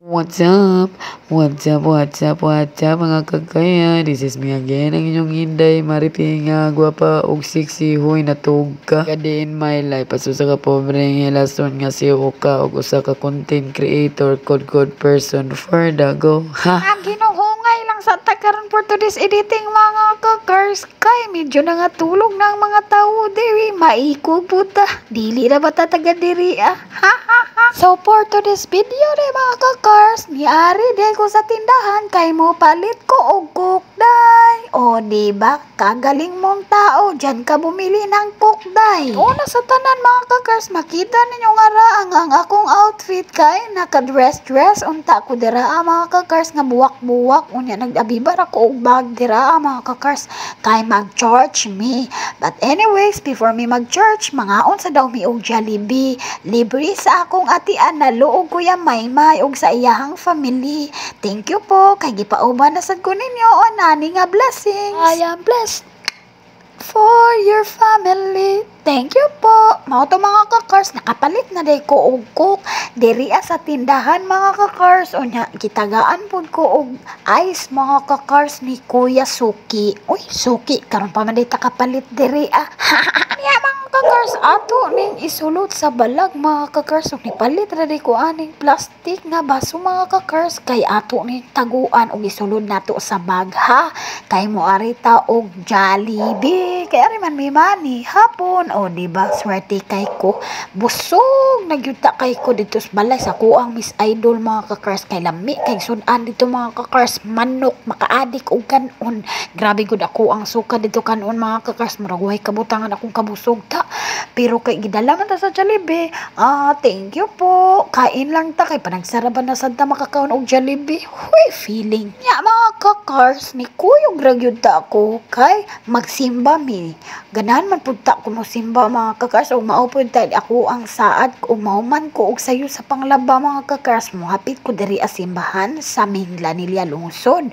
What's up? What's up mga kagaya? This is me again, ang inyong Inday, Maripinga, gwapa og sexy, huy natug ka. Day in my life, asusa ka pobreng helason nga si Oka og usa ka content creator, good person for the go. Ha? Ang ginuhungay lang sa takaran for today's editing mga kakars kay medyo na nga tulog ng mga tao diri maikog puta dili na ba tataga diri ha. So for today's video de mga kakars niari de ko sa tindahan kay mo palit ko og kukday o diba kagaling mong tao dyan ka bumili ng kukday. Una sa tanan mga kakars makita ninyo nga ra ang akong outfit kay naka-dress unta ko dira mga kakars nga buwak unya nag-abibar ako og bag dira mga kakars kay mag-church me. But anyways, before me mag-church, mangaon sa daw mi og Jollibee. Libre sa akong atian na luog ko ya maymay og sa iyahang family. Thank you po kay gipauban na sad ko ninyo o nani nga blessings. I am blessed for your family. Thank you po. Mao to mga kakars, nakapalit na day ko og cook diri sa tindahan mga kakars. Unya gitagaan pud ko og ice mga kakars ni Kuya Suki. Uy, Suki karon pa man day kapalit diri Niya mga kakars ato ning isulod sa balag mga kakars. Ug nipalit ra day ko aning plastic nga baso mga kakars kay ato ning taguan og isulod nato sa bag ha. Kay mo arita og Jollibee. Kay ari man may money hapon. O diba swerte kay ko busog nagyuta kay ko dito sa balay sa kuang Miss Idol mga kakars kay lami kay sudan dito mga kakars manok makaadik og kanon grabe gud ako ang suka dito kanon mga kakars murag way kabutangan akong kabusog ta pero kay gidala man ta sa Jollibee thank you po kain lang ta kay panagsaraban na sad ta makakaon og Jollibee huy feeling nya mga kakars ni kuyog ra gyud ta ako kay magsimba mi ganahan man pud ta ko simba mga kakars o maupod tayo ako ang saad o mauman ko og sayo sa panglaba mga kakars mo hapit ko diri simbahan sa Mingla nilya lungsod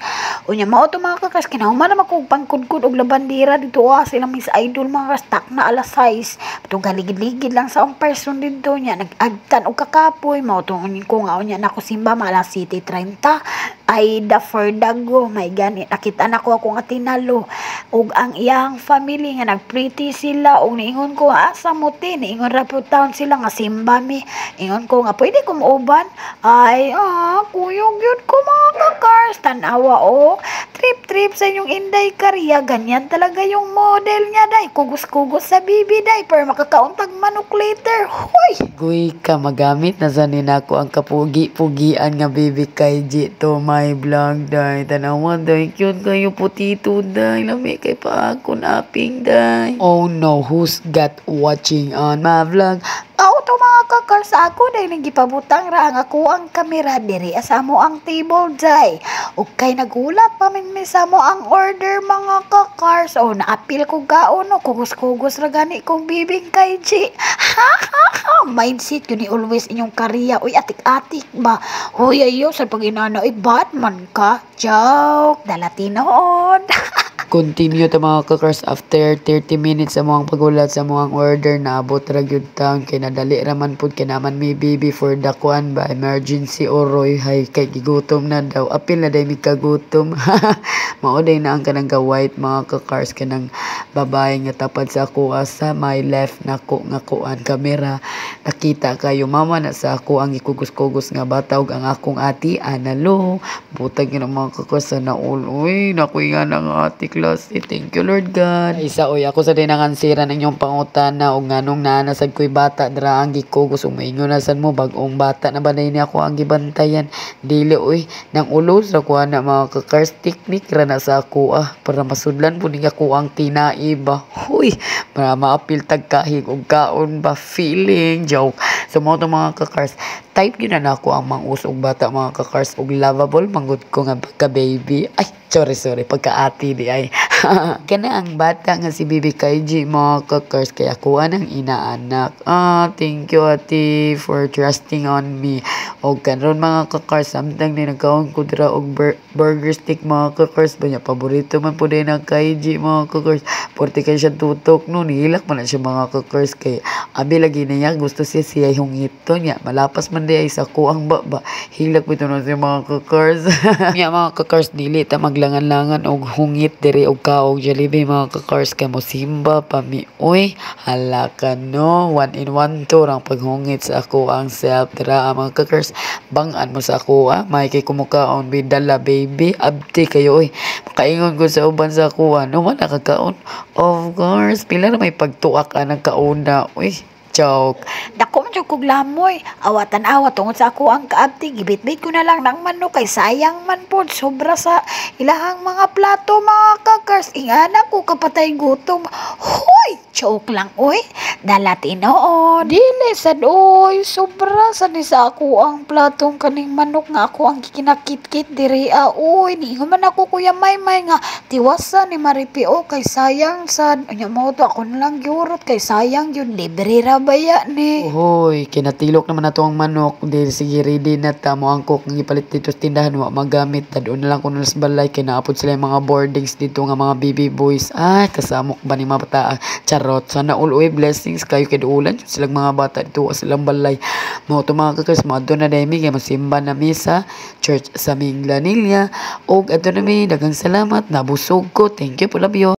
unya mao to mga kakars kinahuman naman ko pangkudkod og labandira dito sila Miss Idol mga stak na alas 6 itong galigid-ligid lang sa ang person dito nya nag-agtan og kakapoy mao to ko nga unya nako simba mga alas 7:30 ay the for dago may gani nakita na ko akong atinalo og ang iyang family nga nagpriti sila og niingon ko asa mo ti niingon ra pud taon sila nga simba mi ingon ko nga pwede ko muuban ay kuyog yun ko mga kakars tanawa trip sa inyong Inday Karya ganyan talaga yung model niya day kugos sa bibi day per makakauntag manok later hoy Guy ka magamit na sanin ako ang kapugi-pugian nga baby kay G to my vlog day. Tanawan day, cute kayo putito day. Lami kay pa ako naping day. Oh no, who's got watching on my vlog? to mga kakars ako day nagipabutang ra ang ako ang kamera diri sa mo ang table day ug kay nagulat pa min sa mo ang order mga kakars naapil ko gaon kugos ra gani kong bibing kay G mindset yun ni always inyong Karya uy atik-atik ba huy ayo sa paginana Batman ka joke dalatinoon Continue ta mga kakars after 30 minutes sa mga pagulat sa mga order na abot ra gyud taon kay nadali raman pud kay naman may baby for the kuan ba emergency oroy hay kay gigutom na daw apil na day mi kagutom mao day na ang kanang white mga kakars kanang babae nga tapad sa ako sa my left nako nga kuan kamera nakita kayo mama na sa ako ang ikugos-kugos nga bata ug ang akong ati analo butag nga mga kakars na uy nakoy nga nang ati thank you Lord God. Isa oy ako sa dinangansira ng inyong pangutana og nganong nanasag ko'y bata dra ang gikugos umaingon na sad mo bagong bata na banay ni ako ang gibantayan dili oy nang ulos ra ko na mga kakars technique ra na sa ako para masudlan po ni ako ang tinai ba huy para maapil tag kahig og kaon ba feeling joke so mo to mga kakars type gyud na ako ang mang-us og bata mga kakars og lovable manggod ko nga pagka baby ay sorry pagka-ati di ay kana ang bata nga si Bibi Kaiji mga kakars kaya ako anang inaanak thank you ati for trusting on me og karon mga kakars samtang ni nagkaon ko dira og burger stick mga kakars banya paborito man po din ang Kaiji mga kakars porte kay siya tutok no nihilak man na siya mga kakars kay abi lagi niya gusto siya hungito niya malapas man man di ay sa kuang baba. Hilak bitaw na sa mga kakars. Nya mga kakars dili ta maglangan-langan og hungit diri og kaog Jollibee mga kakars kay mo simba pa mi. Uy, hala ka no. 1 in 1 to rang paghungit sa ako ang self tira mga kakars. Bangan mo sa ako may kay kumukaon bidala baby. Abti kayo uy. Makaingon ko sa uban sa ako no wala kakaon. Of course, pila na may pagtuak ang kauna. Uy, joke. Dako man jud kog lamoy. Awatan-awat tungod sa ako ang kaabti. Gibit-bit ko na lang ng manok kay sayang man pod sobra sa ilahang mga plato mga kakars. Ingana ko kapatay gutom. Hoy, joke lang oy. Dala tinuod. Dili sad oy. Sobra sa ni sa ako ang platong kaning manok nga ako ang kinakit-kit diri oy. Niingon man ako kuya Maymay nga tiwasa ni Maripio kay sayang sad. Anya mo to ako na lang gyurot kay sayang yun libre ra baya ni. Hoy, kinatilok naman na to ang manok. Di sige ready na ta mo ang cook ng ipalit dito sa tindahan wa magamit. Tadon na lang kuno sa balay kay naapod sila yung mga boardings dito nga mga baby boys. Ay, kasamok ba ni mga bata? Charot. Sana all way blessings kayo kay duulan silang mga bata dito sa silang balay. Mo to mga kakas mo adto na demi kay masimba na misa church sa Minglanilla. Og adto na mi daghang salamat nabusog ko. Thank you po love you.